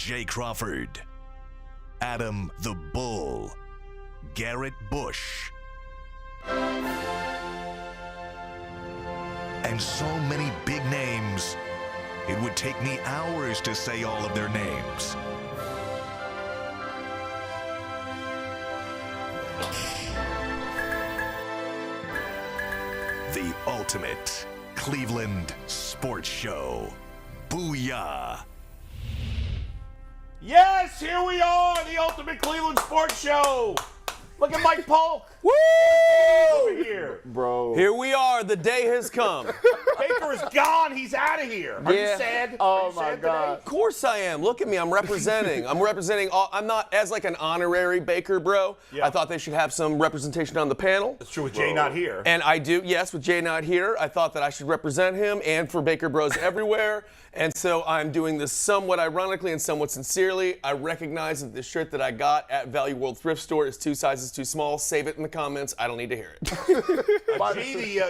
Jay Crawford, Adam the Bull, Garrett Bush, and so many big names, it would take me hours to say all of their names. The ultimate Cleveland sports show. Booyah! Yes, here we are, the ultimate Cleveland sports show. Look at Mike Polk. Woo! Over here. Bro. Here we are. The day has come. Baker is gone. He's out of here. Are you sad? Oh, Are you my sad God. today? Of course I am. Look at me. I'm representing. I'm not as like an honorary Baker bro. Yeah. I thought they should have some representation on the panel. That's true with Jay not here. And I do, yes, with Jay not here, I thought that I should represent him and for Baker Bros everywhere. And so I'm doing this somewhat ironically and somewhat sincerely. I recognize that the shirt that I got at Value World Thrift Store is 2 sizes too small. Save it in the comments. I don't need to hear it. Gee,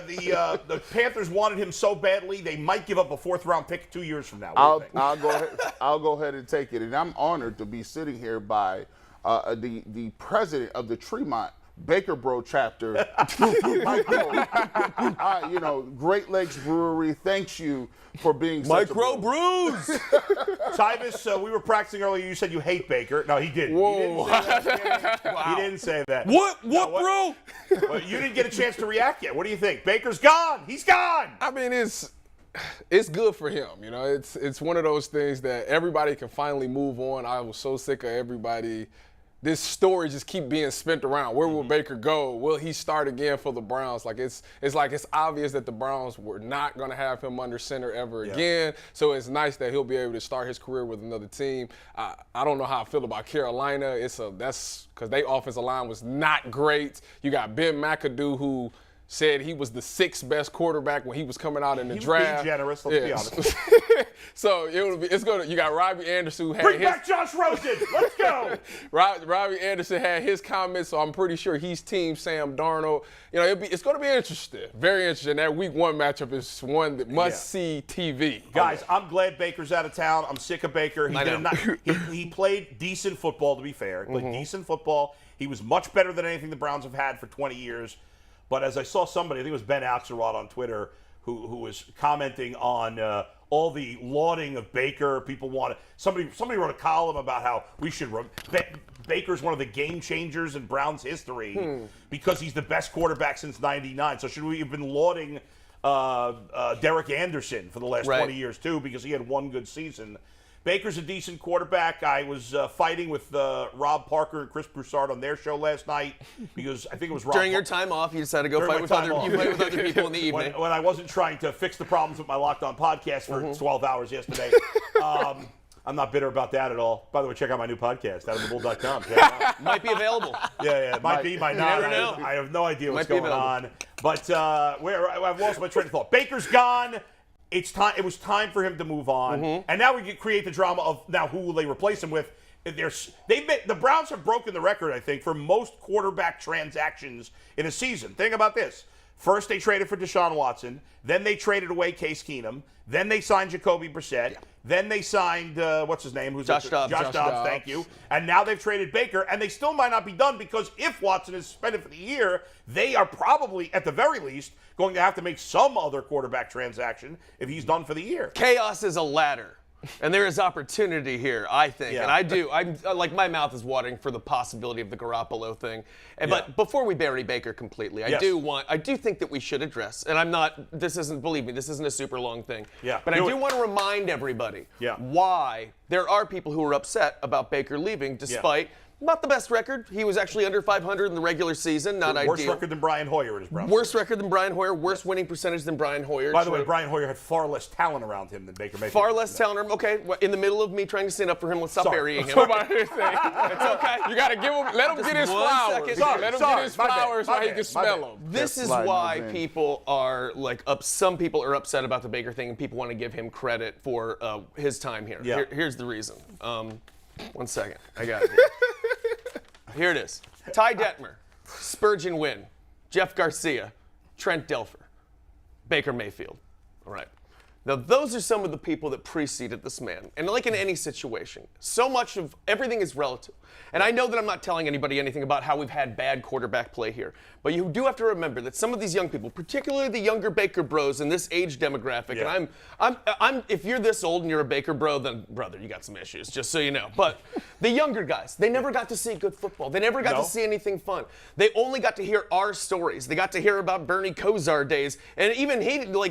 the Panthers wanted him so badly, they might give up a 4th-round pick 2 years from now. What do you think? I'll go ahead and take it. And I'm honored to be sitting here by the president of the Tremont Baker Bro chapter, Micro. Great Lakes Brewery thanks you for being such Micro a Brews! Tyvis, we were practicing earlier. You said you hate Baker. No, he didn't. Whoa. He didn't say that. Wow. He didn't say that. What, No, bro? Well, you didn't get a chance to react yet. What do you think? Baker's gone. He's gone. I mean, it's good for him. You know, it's one of those things that everybody can finally move on. I was so sick of everybody. This story just keep being spent around. Where will Baker go? Will he start again for the Browns? Like it's obvious that the Browns were not going to have him under center ever again. So it's nice that he'll be able to start his career with another team. I don't know how I feel about Carolina. That's because their offensive line was not great. You got Ben McAdoo, who said he was the 6th best quarterback when he was coming out in the draft. He was being generous, let's be honest. So you got Robbie Anderson who had Bring back Josh Rosen. Let's go. Robbie Anderson had his comments, so I'm pretty sure he's team Sam Darnold. You know, it's going to be interesting. Very interesting. That week 1 matchup is one that must see TV. Guys, I'm glad Baker's out of town. I'm sick of Baker. He played decent football, to be fair. He played decent football. He was much better than anything the Browns have had for 20 years. But as I saw somebody, I think it was Ben Axelrod on Twitter, who was commenting on all the lauding of Baker. People want to. Somebody wrote a column about how we should. Baker's one of the game changers in Browns history because he's the best quarterback since '99. So should we have been lauding Derek Anderson for the last 20 years too because he had one good season? Baker's a decent quarterback. I was fighting with Rob Parker and Chris Broussard on their show last night because I think it was Rob. During your time off, you decided to go fight with other people in the evening. When I wasn't trying to fix the problems with my Locked On podcast for 12 hours yesterday. I'm not bitter about that at all. By the way, check out my new podcast, adamthebull.com. Might be available. Yeah, it might be, might not. never know. I have no idea what's Might be going on. available. But I've lost my train of thought. Baker's gone. It's time. It was time for him to move on, and now we can create the drama of now who will they replace him with? The Browns have broken the record, I think, for most quarterback transactions in a season. Think about this: first they traded for Deshaun Watson, then they traded away Case Keenum, then they signed Jacoby Brissett, then they signed what's his name? Josh Dobbs. Josh Dobbs. Thank you. And now they've traded Baker, and they still might not be done because if Watson is suspended for the year, they are probably, at the very least, going to have to make some other quarterback transaction if he's done for the year. Chaos is a ladder. And there is opportunity here, I think. Yeah. And I'm like, my mouth is watering for the possibility of the Garoppolo thing. But before we bury Baker completely, I do think that we should address, and believe me, this isn't a super long thing. Yeah. But I do want to remind everybody why there are people who are upset about Baker leaving despite not the best record. He was actually under 500 in the regular season. Not ideal. Worst record than Brian Hoyer in his Browns. Worst record than Brian Hoyer. Worst winning percentage than Brian Hoyer. By the way, Brian Hoyer had far less talent around him than Baker Mayfield. Far less talent. Okay, in the middle of me trying to stand up for him, let's stop burying him. It's okay. You got to let him get his flowers. Let him get his flowers so he can smell them. This is why people are some people are upset about the Baker thing, and people want to give him credit for his time here. Yeah. Here's the reason. 1 second. I got it. Here it is. Ty Detmer, Spurgeon Wynn, Jeff Garcia, Trent Dilfer, Baker Mayfield. All right. Now, those are some of the people that preceded this man. And like in any situation, so much of everything is relative. And I know that I'm not telling anybody anything about how we've had bad quarterback play here. But you do have to remember that some of these young people, particularly the younger Baker bros in this age demographic, and I'm if you're this old and you're a Baker bro, then brother, you got some issues, just so you know. But the younger guys, they never got to see good football. They never got to see anything fun. They only got to hear our stories. They got to hear about Bernie Kosar days. And even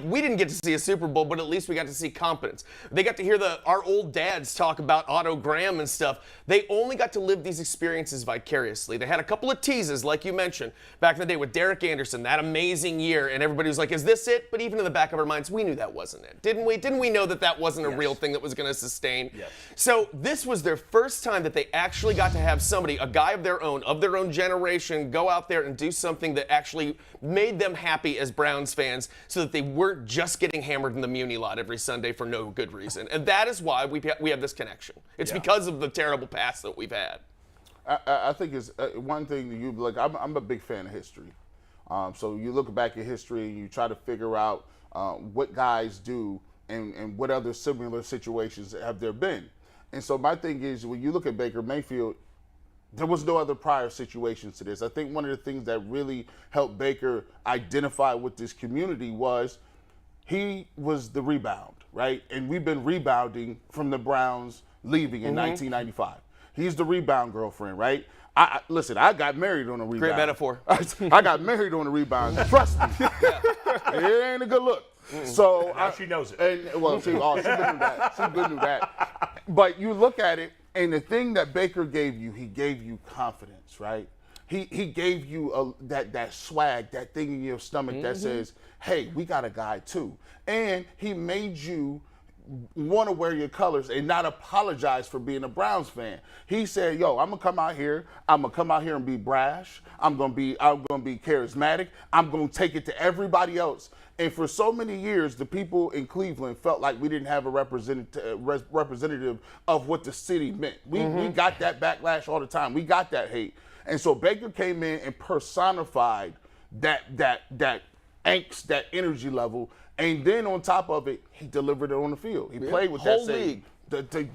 we didn't get to see a Super Bowl, but at least we got to see competence. They got to hear our old dads talk about Otto Graham and stuff. They only got to live these experiences vicariously. They had a couple of teases, like you mentioned, back in the day with Derek Anderson, that amazing year, and everybody was like, is this it? But even in the back of our minds, we knew that wasn't it. Didn't we? Didn't we know that that wasn't a real thing that was going to sustain? Yes. So this was their first time that they actually got to have somebody, a guy of their own generation, go out there and do something that actually made them happy as Browns fans so that they weren't just getting hammered in the Muni lot every Sunday for no good reason. And that is why we have this connection. It's because of the terrible past that we've had. I think it's one thing that you like. I'm a big fan of history, so you look back at history and you try to figure out what guys do and what other similar situations have there been. And so my thing is, when you look at Baker Mayfield, there was no other prior situations to this. I think one of the things that really helped Baker identify with this community was he was the rebound, right? And we've been rebounding from the Browns leaving in 1995. He's the rebound girlfriend, right? Listen, I got married on a rebound. Great metaphor. I got married on a rebound. Trust me. It ain't a good look. So now she knows it. And, well, she been through that. She been through that. But you look at it, and the thing that Baker gave you, he gave you confidence, right? He gave you that swag, that thing in your stomach that says, hey, we got a guy too. And he made you want to wear your colors and not apologize for being a Browns fan. He said, yo, I'm gonna come out here and be brash. I'm gonna be charismatic. I'm gonna take it to everybody else. And for so many years, the people in Cleveland felt like we didn't have a representative of what the city meant. We got that backlash all the time. We got that hate. And so Baker came in and personified that angst, that energy level. And then on top of it, he delivered it on the field. He played with that same.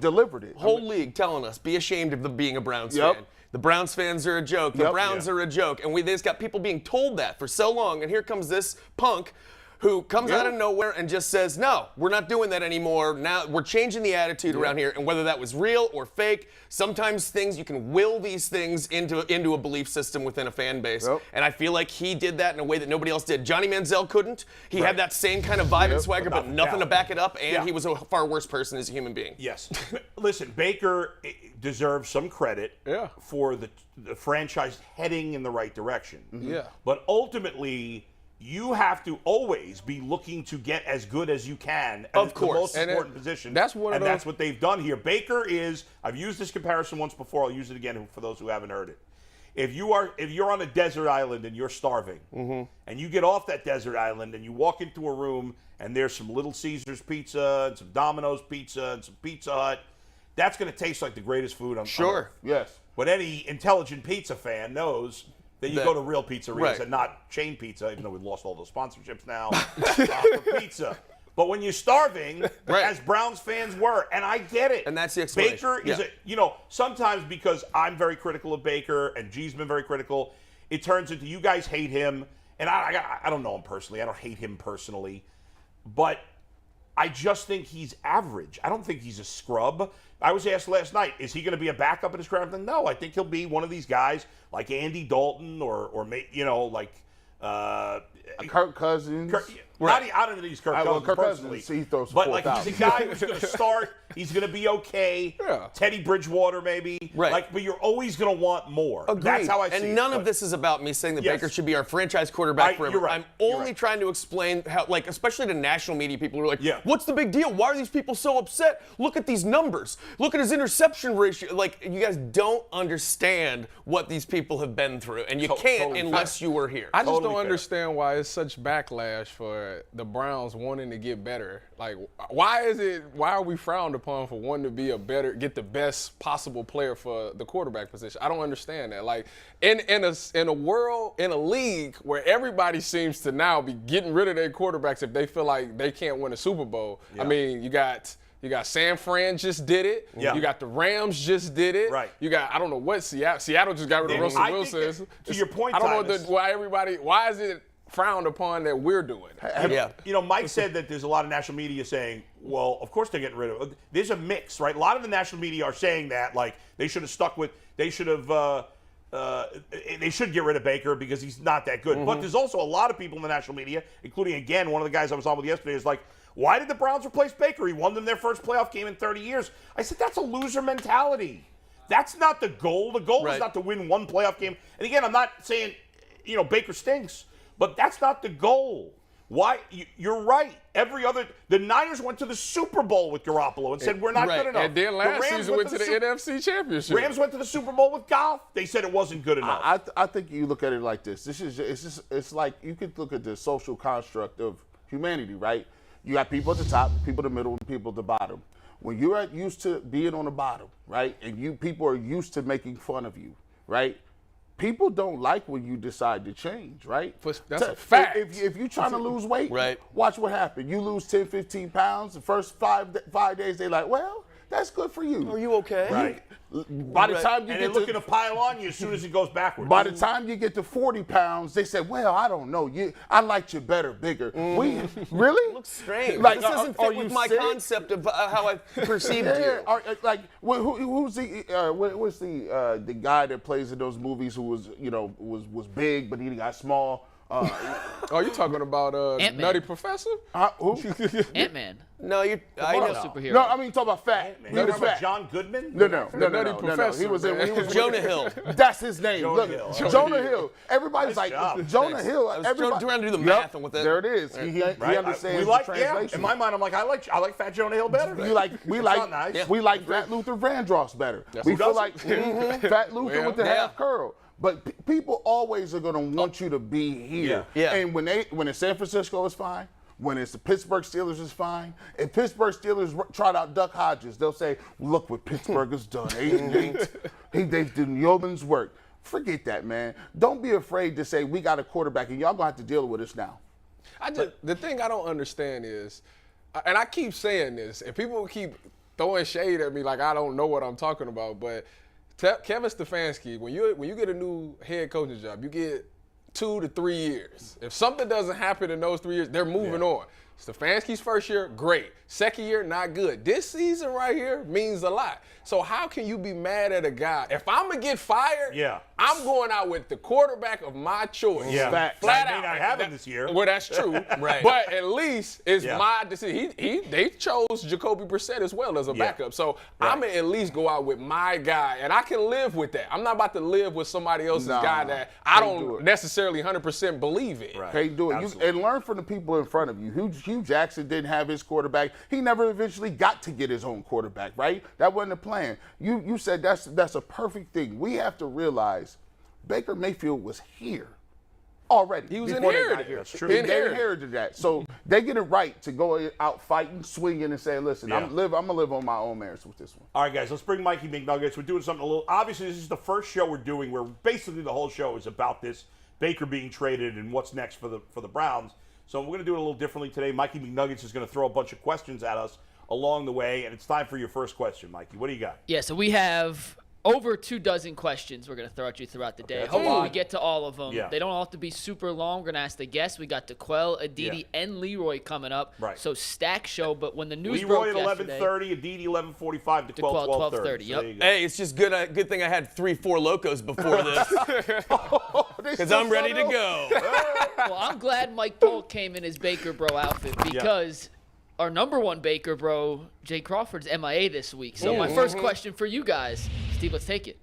Delivered it. Whole league telling us, be ashamed of being a Browns fan. The Browns fans are a joke. The Browns are a joke. And they just got people being told that for so long. And here comes this punk who comes out of nowhere and just says, no, we're not doing that anymore. Now we're changing the attitude around here. And whether that was real or fake, sometimes you can will these things into a belief system within a fan base. And I feel like he did that in a way that nobody else did. Johnny Manziel couldn't. He had that same kind of vibe and swagger, but nothing to back it up. And he was a far worse person as a human being. Yes. Listen, Baker deserves some credit for the franchise heading in the right direction. But ultimately, you have to always be looking to get as good as you can at the most important position. That's what they've done here. Baker is, I've used this comparison once before, I'll use it again for those who haven't heard it. If you're on a desert island and you're starving, and you get off that desert island and you walk into a room and there's some Little Caesars pizza and some Domino's pizza and some Pizza Hut, that's going to taste like the greatest food on earth. Yes. But any intelligent pizza fan knows that you go to real pizzerias and not chain pizza, even though we've lost all those sponsorships now, for pizza. But when you're starving, as Browns fans were, and I get it. And that's the explanation. Baker is sometimes because I'm very critical of Baker and G's been very critical, it turns into you guys hate him. And I don't know him personally. I don't hate him personally. But I just think he's average. I don't think he's a scrub. I was asked last night, is he going to be a backup in his career? No, I think he'll be one of these guys like Andy Dalton or Kirk Cousins. I don't think he's Kirk Cousins personally. He throws but he's a guy who's going to start. He's going to be okay. Teddy Bridgewater maybe. But you're always going to want more. Agreed. That's how I see it. And none of this is about me saying that Baker should be our franchise quarterback forever. You're right. I'm only trying to explain how, especially to national media people who are like, what's the big deal? Why are these people so upset? Look at these numbers. Look at his interception ratio. You guys don't understand what these people have been through, and you can't unless you were here. I just don't understand why there's such backlash for the Browns wanting to get better? Like, why are we frowned upon for wanting to be get the best possible player for the quarterback position? I don't understand that. Like, in a league where everybody seems to now be getting rid of their quarterbacks if they feel like they can't win a Super Bowl. Yeah. I mean, you got San Fran just did it. Yeah. You got the Rams just did it. Right. You got, I don't know what, Seattle just got rid of Russell Wilson. To your point, I don't know why is it frowned upon that we're doing? Yeah. You know, Mike said that there's a lot of national media saying, well, of course they're getting rid of it. There's a mix, right? A lot of the national media are saying that, like, they should get rid of Baker because he's not that good. But there's also a lot of people in the national media, including, again, one of the guys I was on with yesterday, is like, why did the Browns replace Baker? He won them their first playoff game in 30 years. I said, that's a loser mentality. That's not the goal. The goal is not to win one playoff game. And again, I'm not saying, Baker stinks, but that's not the goal. Why? You're right. The Niners went to the Super Bowl with Garoppolo and said, we're not good enough. And then last season went to the NFC Championship. Rams went to the Super Bowl with Goff. They said it wasn't good enough. I think you look at it like this. It's like you could look at the social construct of humanity, right? You got people at the top, people in the middle, and people at the bottom. When you're used to being on the bottom, right, and people are used to making fun of you, right, people don't like when you decide to change, right? That's a fact. If you're trying to lose weight, right, watch what happens. You lose 10, 15 pounds. The first 5 days, they're like, well, that's good for you. Are you okay? Right. By the time you and get they're looking to pile on you as soon as it goes backwards. By the time you get to 40 pounds, they say, well, I don't know. I liked you better, bigger. Really? It looks strange. Like, this doesn't fit with my concept of how I perceived you. Who's the guy that plays in those movies who was big, but he got small? You're talking about Ant-Man. Nutty Professor? Who? Ant-Man. No, I know. Superhero. No, I mean, talk about fat. You talking about John Goodman? No. Professor, He was Jonah Hill. That's his name. Jonah Look, Hill. Jonah Hill. Everybody's like, job. Jonah Hill. I was Everybody trying to do the math with it. There it is. He understands the translation. In my mind, I'm like, I like Fat Jonah Hill better. We like Fat Luther Vandross better. We feel like Fat Luther with the half curl. But people always are going to want you to be here. Yeah. And when it's San Francisco, it's fine. When it's the Pittsburgh Steelers, it's fine. If Pittsburgh Steelers tried out Duck Hodges, they'll say, look what Pittsburgh has done. 8-8. They've done yeoman's work. Forget that, man. Don't be afraid to say, we got a quarterback, and y'all going to have to deal with us now. The thing I don't understand is, and I keep saying this, and people keep throwing shade at me like I don't know what I'm talking about, but Kevin Stefanski, when you get a new head coaching job, you get 2 to 3 years. If something doesn't happen in those 3 years, they're moving on. Stefanski's first year, great. Second year, not good. This season right here means a lot. So how can you be mad at a guy? If I'm going to get fired, I'm going out with the quarterback of my choice. Yeah. Flat out. out. May not have him this year. Well, that's true. Right. But at least it's my decision. They chose Jacoby Brissett as well as a backup. So I'm going to at least go out with my guy, and I can live with that. I'm not about to live with somebody else's guy that I don't necessarily 100% believe in. Right. Can't do it. And learn from the people in front of you. Hugh Jackson didn't have his quarterback. He never eventually got to get his own quarterback, right? That wasn't the plan. You said that's a perfect thing. We have to realize Baker Mayfield was here already. He was inherited. That's true. They inherited that. So they get it right to go out fighting, swinging, and saying, listen, I'm going to live on my own merits with this one. All right, guys, let's bring Mikey McNuggets. We're doing something a little – obviously, this is the first show we're doing where basically the whole show is about this Baker being traded and what's next for the Browns. So we're going to do it a little differently today. Mikey McNuggets is going to throw a bunch of questions at us along the way, and it's time for your first question, Mikey. What do you got? Yeah, so we have over 24 questions we're going to throw at you throughout the day. Hopefully we get to all of them. Yeah. They don't all have to be super long. We're going to ask the guests. We got DeQuell, Aditi, and Leroy coming up. Right. So stack show, but when the news Leroy broke at yesterday, 11:30, Aditi 11:45, DeQuell 12:30. Yep. Hey, it's just good thing I had 3-4 locos before this, because I'm ready to go. Well, I'm glad Mike Polk came in his Baker Bro outfit because our number one Baker Bro, Jay Crawford's MIA this week. So my first question for you guys, Steve, let's take it.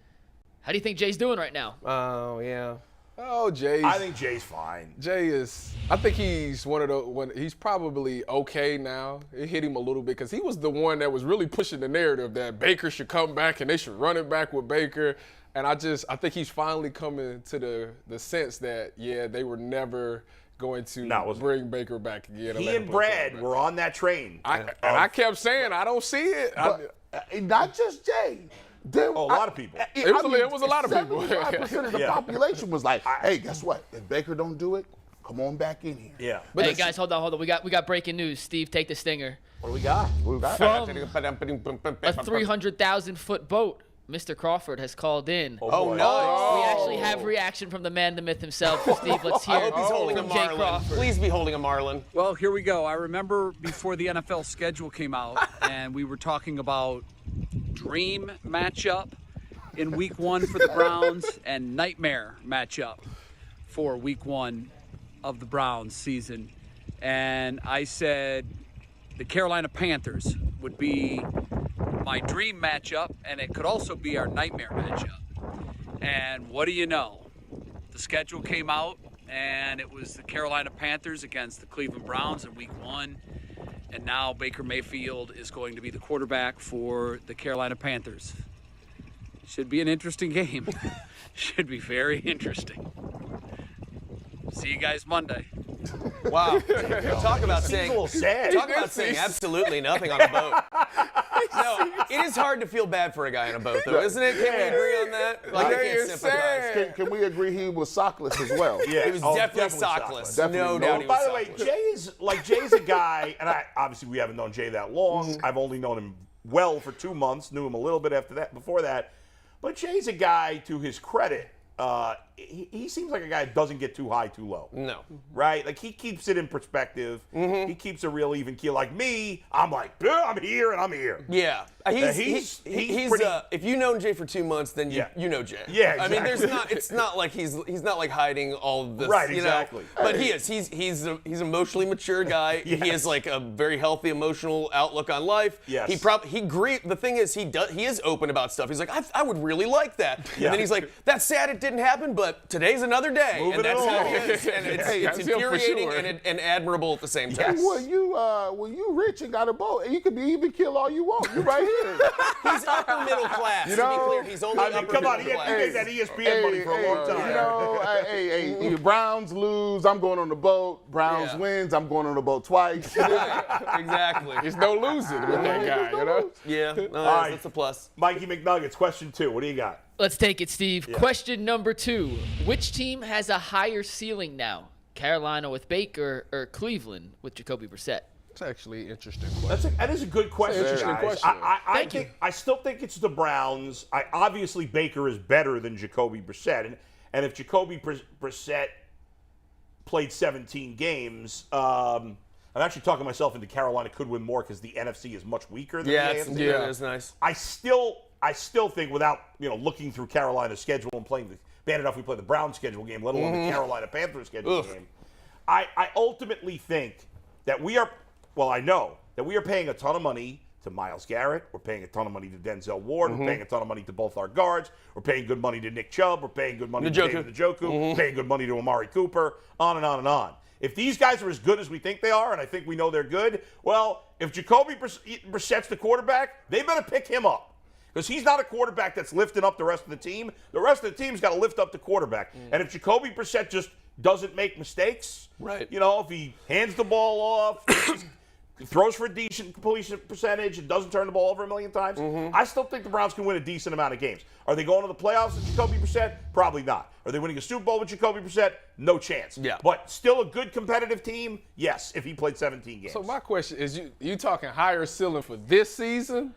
How do you think Jay's doing right now? Oh, yeah. Oh, Jay's. I think Jay's fine. I think he's one of the he's probably okay now. It hit him a little bit because he was the one that was really pushing the narrative that Baker should come back and they should run it back with Baker. And I think he's finally coming to the sense that, they were never going to bring Baker back again. He and Brad were on that train. I kept saying, I don't see it. Not just Jay. A lot of people. It was a lot of people. 75% of the population was like, hey, guess what? If Baker don't do it, come on back in here. Yeah. But hey, guys, hold on. We got breaking news. Steve, take the stinger. What do we got? From a 300,000-foot boat, Mr. Crawford has called in. Oh, no. We actually have reaction from the man, the myth himself. Steve, let's hear I hope he's holding a from Jay Marlin. Crawford. Please be holding a Marlin. Well, here we go. I remember before the NFL schedule came out, and we were talking about dream matchup in Week 1 for the Browns and nightmare matchup for Week 1 of the Browns season. And I said the Carolina Panthers would be my dream matchup, and it could also be our nightmare matchup. And what do you know? The schedule came out, and it was the Carolina Panthers against the Cleveland Browns in Week 1. And now Baker Mayfield is going to be the quarterback for the Carolina Panthers. Should be an interesting game. Should be very interesting. See you guys Monday. Wow. Talk about saying absolutely nothing on a boat. No, it is hard to feel bad for a guy on a boat, though, isn't it? Can we agree on that? Like, I can't sympathize. Can we agree he was sockless as well? Yeah, he was definitely sockless. Definitely. No doubt he was By the way, Jay's a guy, and obviously we haven't known Jay that long. I've only known him well for 2 months, knew him a little bit before that. But Jay's a guy, to his credit, he seems like a guy that doesn't get too high, too low. No. Right? Like, he keeps it in perspective. He keeps a real even keel. Like me, I'm like, I'm here and I'm here. Yeah. He's pretty, if you've known Jay for 2 months, then you know Jay. Yeah, exactly. I mean, it's not like he's not like hiding all of this. Right, you exactly. know? But he is. He's an emotionally mature guy. Yes. He has like a very healthy emotional outlook on life. Yes. The thing is, he is open about stuff. He's like, I would really like that. Yeah. And then he's like, that's sad it didn't happen, but today's another day. Moving and that's it how along. he is. And it's infuriating and admirable at the same time. Well, you rich and got a boat, and you can be even kill all you want. You right here. He's upper middle class. You To know, be clear, he's only upper come on, middle he class. made that ESPN money for a long time. You know, hey, Browns lose, I'm going on the boat. Browns wins, I'm going on the boat twice. Exactly. There's no losing with that guy, you know? Yeah, right. That's a plus. Mikey McNuggets, question 2. What do you got? Let's take it, Steve. Yeah. Question number 2. Which team has a higher ceiling now? Carolina with Baker or Cleveland with Jacoby Brissett? It's actually an interesting question. That is a good question, interesting guys. question. I still think it's the Browns. Obviously, Baker is better than Jacoby Brissett. And if Jacoby Brissett played 17 games, I'm actually talking myself into Carolina could win more because the NFC is much weaker than the AFC. Yeah, it's nice. I still think, without looking through Carolina's schedule and playing bad enough we play the Browns schedule game, let alone the Carolina Panthers schedule game, I ultimately think that I know that we are paying a ton of money to Myles Garrett. We're paying a ton of money to Denzel Ward. We're paying a ton of money to both our guards. We're paying good money to Nick Chubb. We're paying good money to David Njoku. We're paying good money to Amari Cooper, on and on and on. If these guys are as good as we think they are, and I think we know they're good, well, if Jacoby Brissett's the quarterback, they better pick him up. Because he's not a quarterback that's lifting up the rest of the team. The rest of the team's got to lift up the quarterback. And if Jacoby Brissett just doesn't make mistakes, right? If he hands the ball off, throws for a decent completion percentage, and doesn't turn the ball over a million times, I still think the Browns can win a decent amount of games. Are they going to the playoffs with Jacoby Brissett? Probably not. Are they winning a Super Bowl with Jacoby Brissett? No chance. Yeah. But still a good competitive team? Yes, if he played 17 games. So my question is, you talking higher ceiling for this season?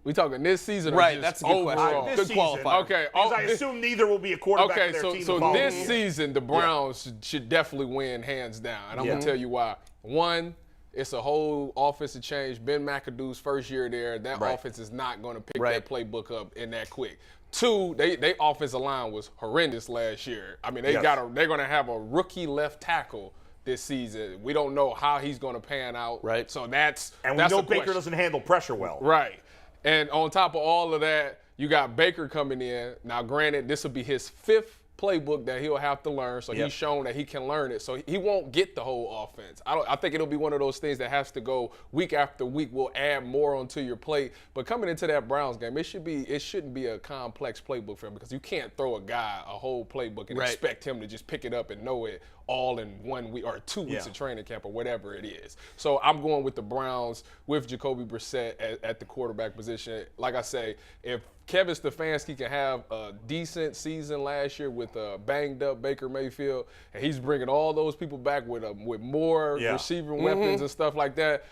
We talking this season, or right? just That's a good overall? question. Good qualifier. Okay, because I assume neither will be a quarterback for their team. So this season, the Browns should definitely win hands down, and I'm gonna tell you why. One, it's a whole offensive change. Ben McAdoo's first year there, that offense is not going to pick that playbook up in that quick. Two, they offensive line was horrendous last year. I mean, they're going to have a rookie left tackle this season. We don't know how he's going to pan out. Right. So we know Baker doesn't handle pressure well. Right. And on top of all of that, you got Baker coming in. Now, granted, this will be his 5th playbook that he'll have to learn, so he's shown that he can learn it. So he won't get the whole offense. I think it'll be one of those things that has to go week after week. We'll add more onto your plate. But coming into that Browns game, it shouldn't be a complex playbook for him, because you can't throw a guy a whole playbook and expect him to just pick it up and know it all in 1 week or 2 weeks of training camp or whatever it is. So I'm going with the Browns with Jacoby Brissett at the quarterback position. Like I say, if Kevin Stefanski can have a decent season last year with a banged up Baker Mayfield, and he's bringing all those people back with more receiving weapons and stuff like that,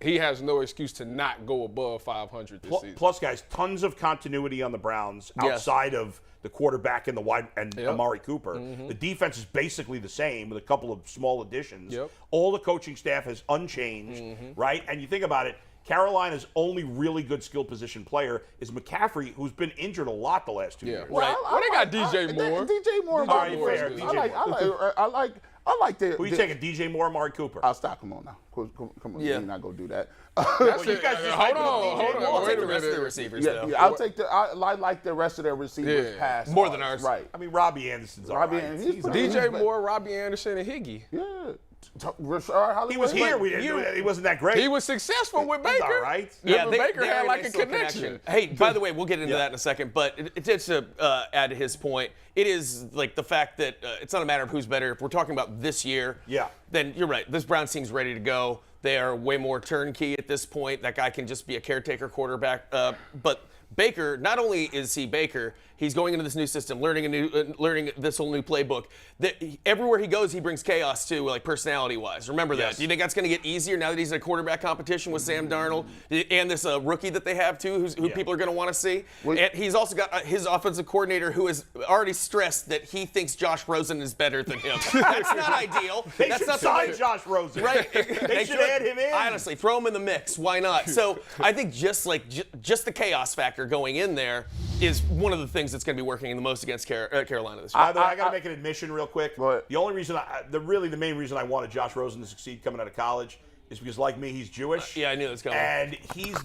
he has no excuse to not go above 500 this season. Plus, guys, tons of continuity on the Browns outside of the quarterback and the wide and Amari Cooper. The defense is basically the same with a couple of small additions. All the coaching staff is unchanged, right? And you think about it, Carolina's only really good skill position player is McCaffrey, who's been injured a lot the last 2 years. Right. Well, they got DJ Moore. DJ Moore. I like the. Who you taking, DJ Moore or Amari Cooper? I'll stop. Come on now. Come on. You're not going to do that. Well, you guys just hold on. We'll take the rest of the receivers, though. I'll take I like the rest of their receivers past. More than ours. Right. I mean, Robbie Anderson's all right. DJ Moore, Robbie Anderson, and Higgy. Yeah. He was here. He wasn't that great. He was successful with Baker. All right. Yeah, Baker had like a connection. Hey, by the way, we'll get into that in a second, but just to add to his point, it is like the fact that it's not a matter of who's better. If we're talking about this year, then you're right. This Browns team's ready to go. They are way more turnkey at this point. That guy can just be a caretaker quarterback. But Baker, not only is he Baker, he's going into this new system, learning this whole new playbook. Everywhere he goes, he brings chaos too, like personality-wise. Remember that. Do you think that's going to get easier now that he's in a quarterback competition with Sam Darnold and this rookie that they have too, who people are going to want to see? And he's also got his offensive coordinator who has already stressed that he thinks Josh Rosen is better than him. That's not ideal. They that's should not sign Josh Rosen. Right. They should add him in. Honestly, throw him in the mix. Why not? So I think just the chaos factor going in there is one of the things that's going to be working the most against Carolina this year. I got to make an admission real quick. The only reason, the main reason I wanted Josh Rosen to succeed coming out of college is because, like me, he's Jewish. I knew it was coming. And he's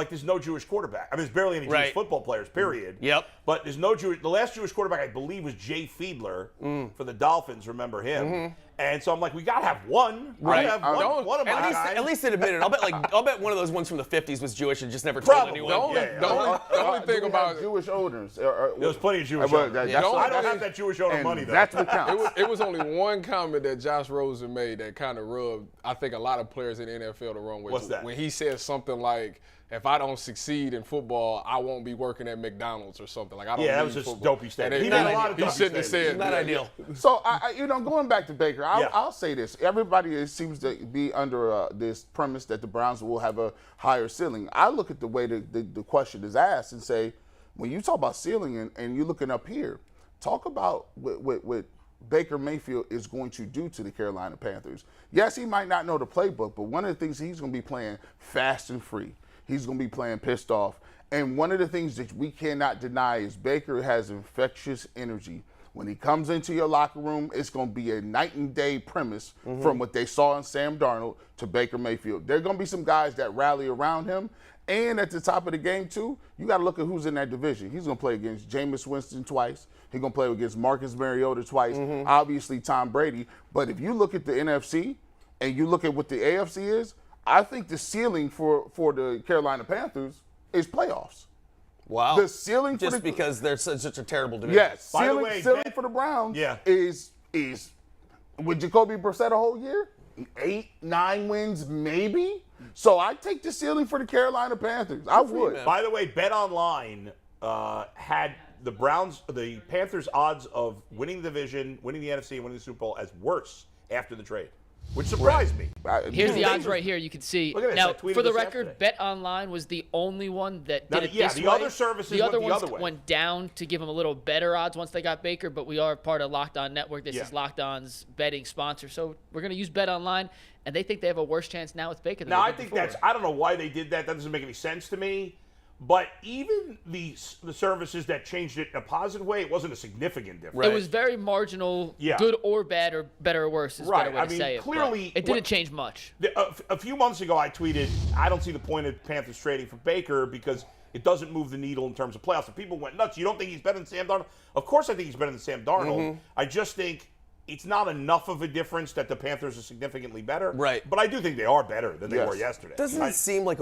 there's no Jewish quarterback. I mean, there's barely any Jewish football players, period. But there's no Jewish. The last Jewish quarterback, I believe, was Jay Fiedler for the Dolphins. Remember him? And so I'm like, we got to have one. Right. Have one of my guys. At least they admitted. I'll bet one of those ones from the 50s was Jewish and just never told anyone. The only thing about Jewish owners. There was plenty of Jewish owners. I don't have that Jewish owner money, though. That's what counts. It was only one comment that Josh Rosen made that kind of rubbed, I think, a lot of players in the NFL the wrong way. What's that? When he said something like, if I don't succeed in football, I won't be working at McDonald's or something. Like, I don't that need was just football. dopey statement. He shouldn't have said not ideal. So, going back to Baker, I'll say this. Everybody seems to be under this premise that the Browns will have a higher ceiling. I look at the way the question is asked and say, when you talk about ceiling and you're looking up here, talk about what Baker Mayfield is going to do to the Carolina Panthers. Yes, he might not know the playbook, but one of the things he's going to be playing fast and free. He's going to be playing pissed off. And one of the things that we cannot deny is Baker has infectious energy. When he comes into your locker room, it's going to be a night and day premise from what they saw in Sam Darnold to Baker Mayfield. There are going to be some guys that rally around him. And at the top of the game, too, you got to look at who's in that division. He's going to play against Jameis Winston twice. He's going to play against Marcus Mariota twice. Obviously, Tom Brady. But if you look at the NFC and you look at what the AFC is, I think the ceiling for the Carolina Panthers is playoffs. Wow. The ceiling just because they're such a terrible division. Yes. Ceiling for the Browns is with Jacoby Brissett a whole year, 8-9 wins maybe. So I take the ceiling for the Carolina Panthers. I would. By the way, Bet Online had the Panthers' odds of winning the division, winning the NFC, and winning the Super Bowl as worse after the trade, which surprised me. Here's the odds right here. You can see. Look at this. Now, I tweeted for the this record, yesterday. Bet Online was the only one that did it Yeah, this the way. other services the other went the ones other way. went down to give them a little better odds once they got Baker, but we are part of Locked On Network. This Yeah. is Locked On's betting sponsor, so we're going to use Bet Online, and they think they have a worse chance now with Baker than Now, they I did think before. I don't know why they did that. That doesn't make any sense to me. But even the services that changed it in a positive way, it wasn't a significant difference. It was very marginal, Yeah. good or bad or better or worse is a better way to say it. Clearly, but it didn't change much. A few months ago, I tweeted, I don't see the point of Panthers trading for Baker because it doesn't move the needle in terms of playoffs. And people went nuts. You don't think he's better than Sam Darnold? Of course I think he's better than Sam Darnold. I just think it's not enough of a difference that the Panthers are significantly better. Right. But I do think they are better than they were yesterday. Doesn't it seem like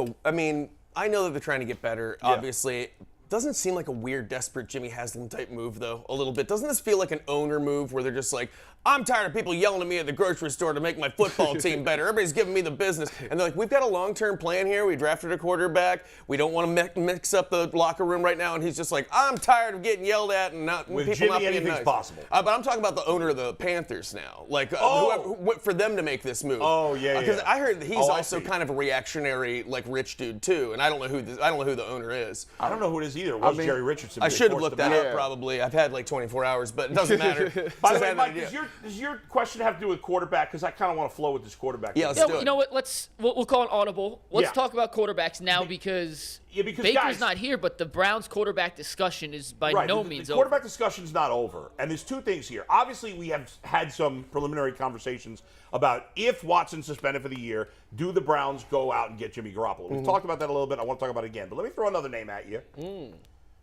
I know that they're trying to get better, obviously. doesn't seem like a weird, desperate Jimmy Haslam type move, though, a little bit. Doesn't this feel like an owner move where they're just like, I'm tired of people yelling at me at the grocery store to make my football team better. Everybody's giving me the business. And they're like, we've got a long-term plan here. We drafted a quarterback. We don't want to mix up the locker room right now. And he's just like, I'm tired of getting yelled at and with people Jimmy, not being anything's nice. possible. But I'm talking about the owner of the Panthers now. Like, whoever, for them to make this move. Oh, yeah, Because I heard that he's I also see. kind of a reactionary, like, rich dude, too. And I don't know who the owner is. I don't know who it is either. It was Jerry Richardson. I should have looked that up. up, probably. I've had like 24 hours, but it doesn't matter. By the way, Mike, does your question have to do with quarterback? Because I kind of want to flow with this quarterback. Yeah, let's do it. You know what? We'll call it audible. Let's Yeah. talk about quarterbacks now because because Baker's guys, not here, but the Browns quarterback discussion is by right, no the means quarterback over. discussion's not over. And there's two things here. Obviously, we have had some preliminary conversations about if Watson's suspended for the year, do the Browns go out and get Jimmy Garoppolo? We've talked about that a little bit. I want to talk about it again. But let me throw another name at you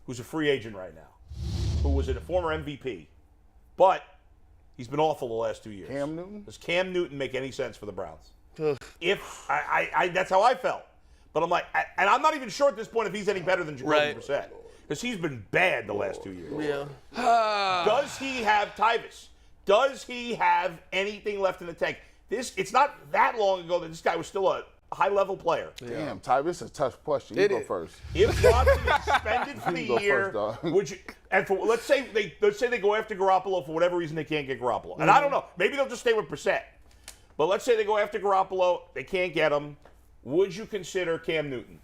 who's a free agent right now, who was a former MVP. But he's been awful the last 2 years. Cam Newton? Does Cam Newton make any sense for the Browns? If that's how I felt. But I'm like, and I'm not even sure at this point if he's any better than Jacoby Brissett. Because he's been bad the last 2 years. Yeah. Does he have Tyvis? Does he have anything left in the tank? It's not that long ago that this guy was still a high-level player. Damn, Ty, this is a tough question. You go first. If Watson is suspended for the You go year, first, dog. would you? And for let's say they go after Garoppolo for whatever reason they can't get Garoppolo, and I don't know, maybe they'll just stay with Brissett. But let's say they go after Garoppolo, they can't get him. Would you consider Cam Newton?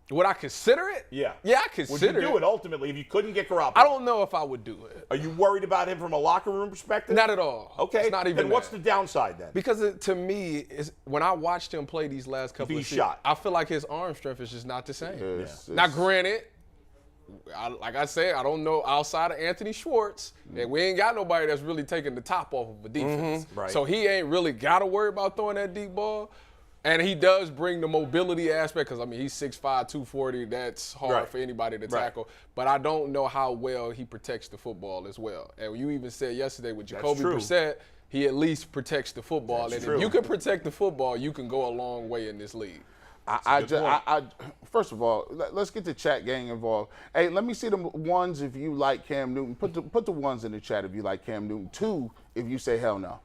Would I consider it? Yeah. Yeah, I consider Would you do it ultimately if you couldn't get Garoppolo? I don't know if I would do it. Are you worried about him from a locker room perspective? Not at all. Okay. It's not even Then what's that. the downside then? Because to me, when I watched him play these last couple He's of seasons, shot. I feel like his arm strength is just not the same. Yes, Now, granted, like I said, I don't know outside of Anthony Schwartz, and we ain't got nobody that's really taking the top off of a defense. Right. So he ain't really got to worry about throwing that deep ball. And he does bring the mobility aspect because, I mean, he's 6'5", 240. That's hard for anybody to tackle. But I don't know how well he protects the football as well. And you even said yesterday with Jacoby Brissett, he at least protects the football. That's and true. if you can protect the football, you can go a long way in this league. First of all, let's get the chat gang involved. Hey, let me see the ones if you like Cam Newton. Put the ones in the chat if you like Cam Newton. 2 if you say hell no.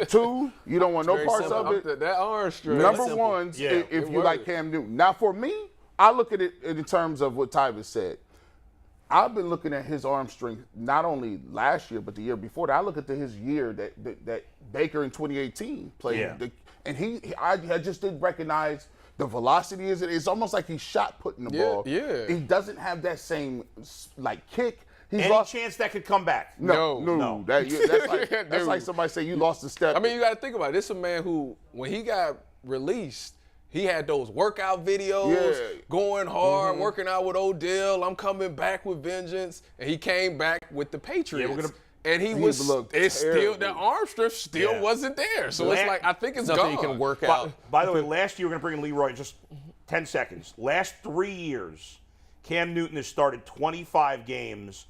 2, you don't want no parts of it. That arm strength. Number 1, if you like Cam Newton. Now, for me, I look at it in terms of what Tyvis said. I've been looking at his arm strength not only last year but the year before that. I look at his year that Baker in 2018 played. Yeah. And I just didn't recognize the velocity. It's almost like he's shot putting the ball. Yeah. He doesn't have that same kick. Any chance that could come back? No. That's like somebody say you lost a step. I mean, you got to think about it. This is a man who, when he got released, he had those workout videos, going hard, working out with Odell. I'm coming back with vengeance, and he came back with the Patriots. And he the arm strength still wasn't there. So it's like, I think it's nothing gone. you can work out. By the way, last year, we're going to bring in Leroy in just 10 seconds. Last 3 years, Cam Newton has started 25 games,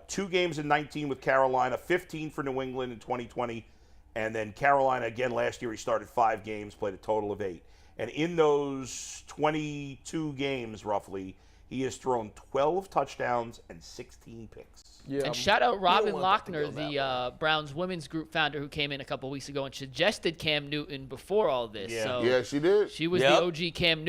2 games in 19 with Carolina, 15 for New England in 2020, and then Carolina again last year. He started 5 games, played a total of 8. And in those 22 games, roughly, he has thrown 12 touchdowns and 16 picks. Yeah, And shout out Robin want that to Lochner, go that the Browns women's group founder who came in a couple weeks ago and suggested Cam Newton before all this. Yeah. So Yeah, she did. she was Yep. the OG Cam Newton.